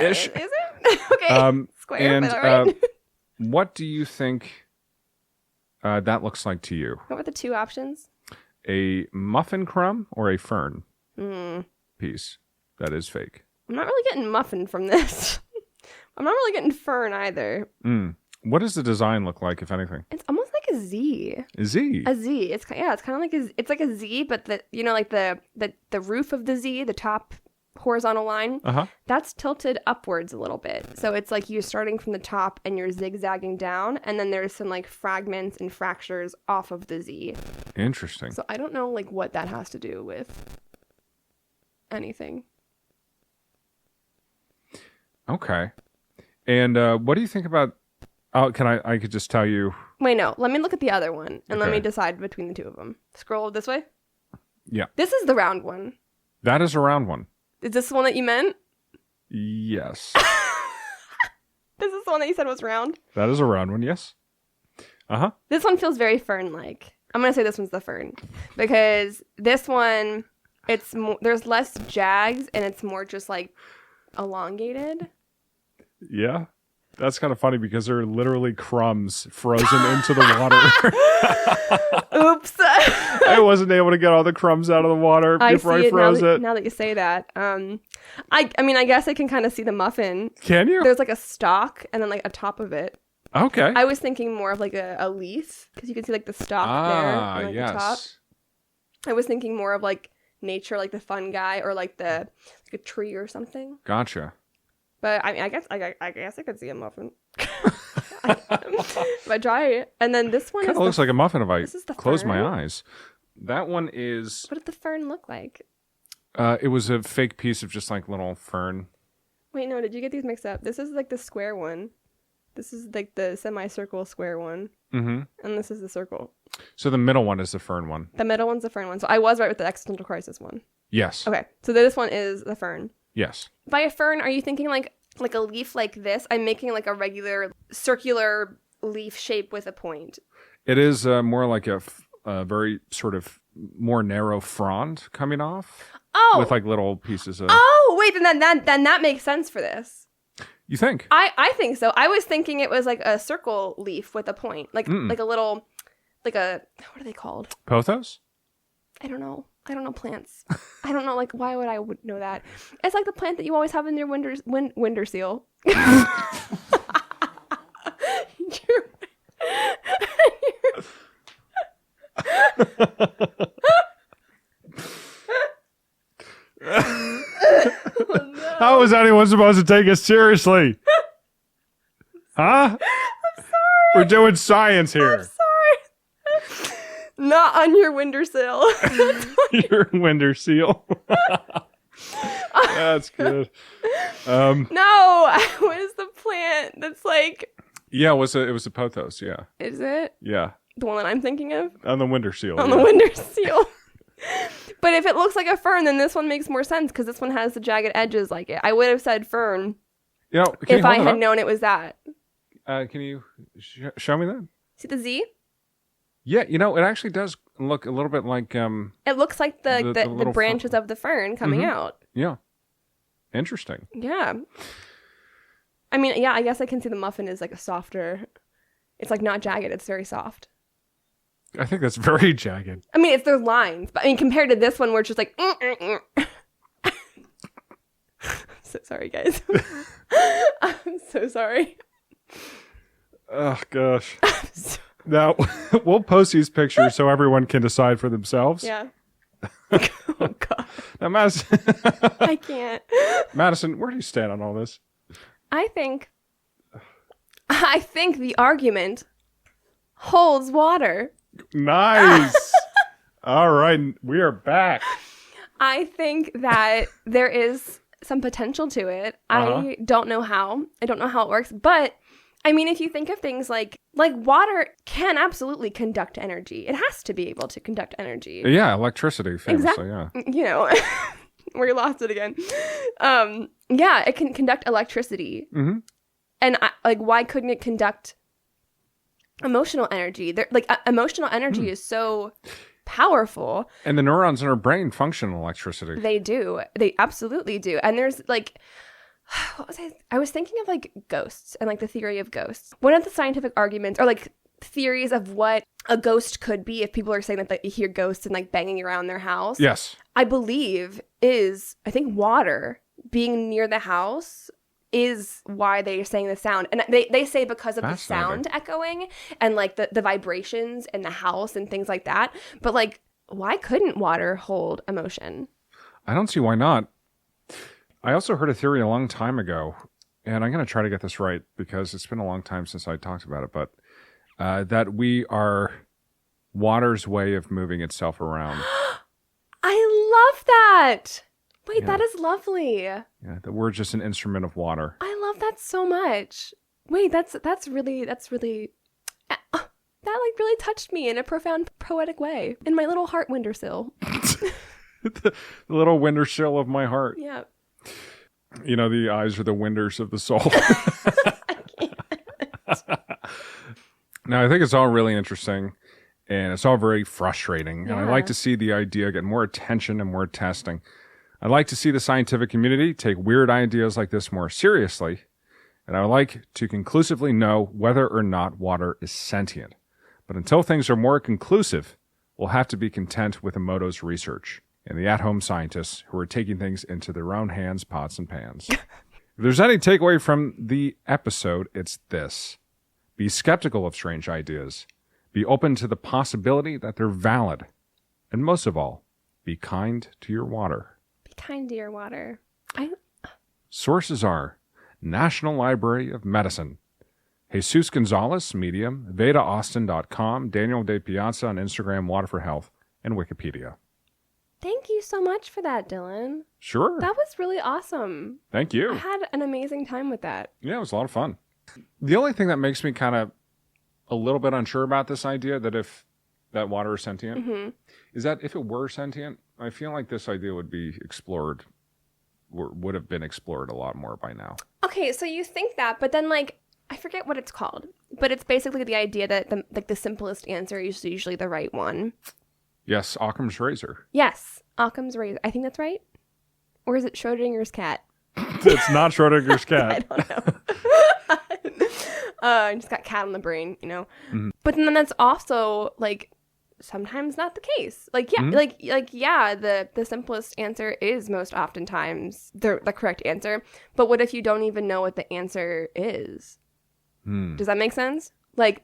Is it? Okay. Square,
and
but all right.
what do you think that looks like to you?
What were the 2 options?
A muffin crumb or a fern piece that is fake.
I'm not really getting muffin from this. I'm not really getting fern either.
What does the design look like, if anything?
It's almost like a Z.
A Z?
A Z. It's kind of like it's like a Z, but like the roof of the Z, the top horizontal line, that's tilted upwards a little bit. So it's like you're starting from the top and you're zigzagging down, and then there's some like fragments and fractures off of the Z.
Interesting.
So I don't know like what that has to do with anything.
Okay. And what do you think about... Oh, I could just tell you...
Wait, no. Let me look at the other one, and let
Okay.
me decide between the 2 of them. Scroll this way?
Yeah.
This is the round one.
That is a round one.
Is this the one that you meant?
Yes.
This is the one that you said was round?
That is a round one, yes. Uh-huh.
This one feels very fern-like. I'm going to say this one's the fern. Because this one, there's less jags, and it's more just like elongated.
Yeah. That's kind of funny because there are literally crumbs frozen into the water.
Oops.
I wasn't able to get all the crumbs out of the water before I froze it.
Now that you say that. I mean, I guess I can kind of see the muffin.
Can you?
There's like a stalk and then like a top of it.
Okay.
I was thinking more of like a leaf because you can see like the stalk there and like
yes.
the top. I was thinking more of like nature, like the fungi or like a tree or something.
Gotcha.
But I mean, I guess I could see a muffin. If I try it. And then this one
kind of looks like a muffin if I close
fern.
my eyes. That one is...
What did the fern look like?
It was a fake piece of just like little fern.
Wait, no, did you get these mixed up? This is like the square one. This is like the semicircle square one. Mm-hmm. And this is the circle.
So the middle one is the fern one.
The middle one's the fern one. So I was right with the existential crisis one.
Yes.
Okay, so this one is the fern.
Yes.
By a fern, are you thinking like a leaf like this? I'm making like a regular circular leaf shape with a point.
It is more like a very sort of more narrow frond coming off.
Oh.
With like little pieces of...
Oh, wait, then that makes sense for this.
You think?
I think so. I was thinking it was like a circle leaf with a point. Like a little, like a, what are they called?
Pothos?
I don't know plants. I don't know, like, why would I know that? It's like the plant that you always have in your window seal.
Oh, no. How is anyone supposed to take us seriously? Huh?
I'm sorry.
We're doing science here.
I'm sorry. Not on your windowsill.
Your windowsill. That's good.
No, what is the plant that's like...
Yeah, it was a pothos, yeah.
Is it?
Yeah.
The one that I'm thinking of?
On the windowsill.
On the windowsill. But if it looks like a fern, then this one makes more sense because this one has the jagged edges like it. I would have said fern if I had known it was that.
Can you show me that?
See the Z?
Yeah, it actually does look a little bit like...
it looks like the branches of the fern coming out.
Yeah. Interesting.
Yeah. I mean, yeah, I guess I can see the muffin is like a softer... It's like not jagged, it's very soft.
I think that's very jagged.
I mean, it's their lines, but I mean, compared to this one where it's just like... So sorry, guys. I'm so sorry.
Oh, gosh. Now, we'll post these pictures so everyone can decide for themselves.
Yeah. Oh, God.
Now, Madison...
I can't.
Madison, where do you stand on all this?
I think the argument holds water.
Nice. All right. We are back.
I think that there is some potential to it. I don't know how. I don't know how it works. But, I mean, if you think of things like water can absolutely conduct energy. It has to be able to conduct energy.
Yeah, electricity, famously, yeah.
We lost it again. Yeah, it can conduct electricity. Mm-hmm. And, why couldn't it conduct emotional energy? Emotional energy is so powerful.
And the neurons in our brain function on electricity.
They do. They absolutely do. And there's, what was I was thinking of, ghosts and, the theory of ghosts. One of the scientific arguments, or, theories of what a ghost could be, if people are saying that they hear ghosts and, banging around their house.
Yes.
I believe I think water being near the house is why they're saying the sound. And they say because of the sound echoing and the vibrations in the house and things like that. But why couldn't water hold emotion?
I don't see why not. I also heard a theory a long time ago, and I'm going to try to get this right because it's been a long time since I talked about it, but that we are water's way of moving itself around.
I love that. Wait, that is lovely.
Yeah, that we're just an instrument of water.
I love that so much. Wait, that's really that really touched me in a profound poetic way in my little heart windowsill.
The little windowsill of my heart.
Yeah.
The eyes are the windows of the soul.
I can't.
Now, I think it's all really interesting, and it's all very frustrating.
Yeah.
And I like to see the idea get more attention and more testing. I'd like to see the scientific community take weird ideas like this more seriously, and I would like to conclusively know whether or not water is sentient. But until things are more conclusive, we'll have to be content with Emoto's research and the at-home scientists who are taking things into their own hands, pots, and pans. If there's any takeaway from the episode, it's this. Be skeptical of strange ideas. Be open to the possibility that they're valid. And most of all, be kind to your water.
Kind to your water.
Sources are National Library of Medicine, Jesus Gonzalez, Medium, VedaAustin.com, Daniel De Piazza on Instagram, Water for Health, and Wikipedia.
Thank you so much for that, Dylan.
Sure.
That was really awesome.
Thank you.
I had an amazing time with that.
Yeah, it was a lot of fun. The only thing that makes me kind of a little bit unsure about this idea that water is sentient is that if it were sentient, I feel like this idea would be explored, or would have been explored a lot more by now.
Okay, so you think that, but then I forget what it's called, but it's basically the idea that the simplest answer is usually the right one.
Yes, Occam's razor.
Yes, Occam's razor. I think that's right. Or is it Schrodinger's cat?
It's not Schrodinger's cat.
I don't know. I just got cat on the brain, you know. Mm-hmm. But then that's also like sometimes not the case. Like yeah, the simplest answer is most oftentimes the correct answer. But what if you don't even know what the answer is? Does that make sense? Like,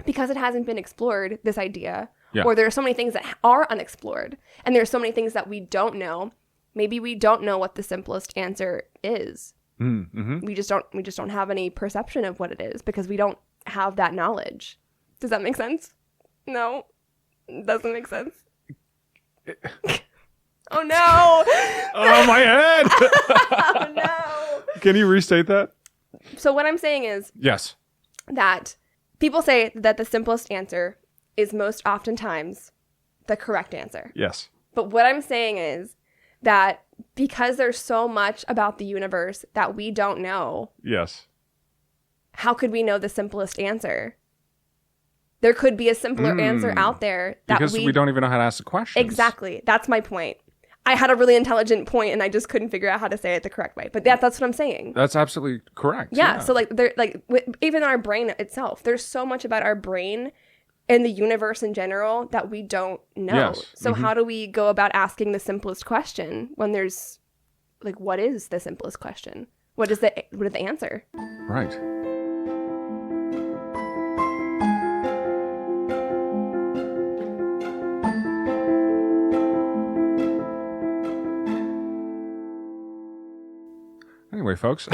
because it hasn't been explored, this idea, or there are so many things that are unexplored, and there are so many things that we don't know. Maybe we don't know what the simplest answer is. Mm-hmm. We just don't have any perception of what it is because we don't have that knowledge. Does that make sense? No, it doesn't make sense. Oh no!
Oh, my head!
Oh no!
Can you restate that?
So what I'm saying is,
yes,
that people say that the simplest answer is most oftentimes the correct answer.
Yes.
But what I'm saying is that because there's so much about the universe that we don't know.
Yes.
How could we know the simplest answer? There could be a simpler answer out there that
because we don't even know how to ask the question.
Exactly. That's my point. I had a really intelligent point and I just couldn't figure out how to say it the correct way. But that's what I'm saying.
That's absolutely correct.
Yeah. So even our brain itself, there's so much about our brain and the universe in general that we don't know.
Yes.
So how do we go about asking the simplest question when there's like, what is the simplest question? What is the answer?
Right. Anyway, folks,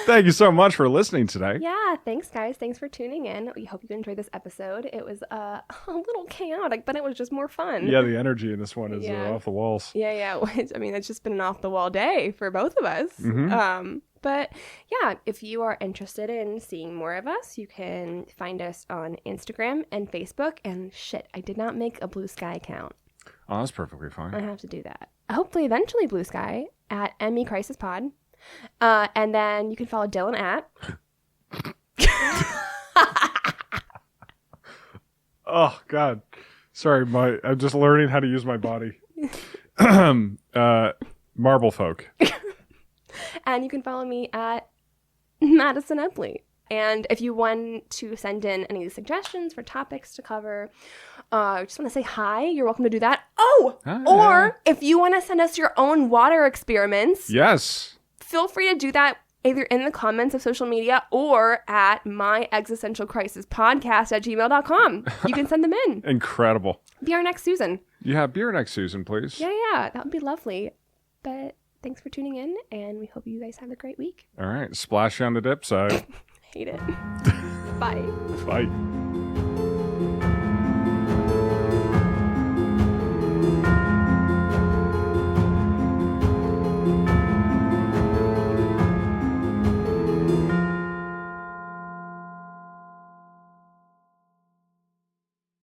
thank you so much for listening today.
Yeah, thanks, guys. Thanks for tuning in. We hope you enjoyed this episode. It was a little chaotic, but it was just more fun.
Yeah, the energy in this one is off the walls.
Yeah. I mean, it's just been an off-the-wall day for both of us. Mm-hmm. But yeah, if you are interested in seeing more of us, you can find us on Instagram and Facebook. And shit, I did not make a Blue Sky account.
Oh, that's perfectly fine.
I have to do that. Hopefully, eventually, Blue Sky at ME Crisis Pod. And then you can follow Dylan at.
Oh, God. Sorry, I'm just learning how to use my body. Marble Folk.
And you can follow me at Madison Epley. And if you want to send in any suggestions for topics to cover, just want to say hi, you're welcome to do that. Oh! Hi. Or if you want to send us your own water experiments.
Yes.
Feel free to do that either in the comments of social media or at myexistentialcrisispodcast@gmail.com. You can send them in.
Incredible.
Be our next Susan.
Yeah, be our next Susan, please.
Yeah, that would be lovely. But thanks for tuning in, and we hope you guys have a great week.
All right. Splash you on the dip side.
Hate it. Bye.
Bye.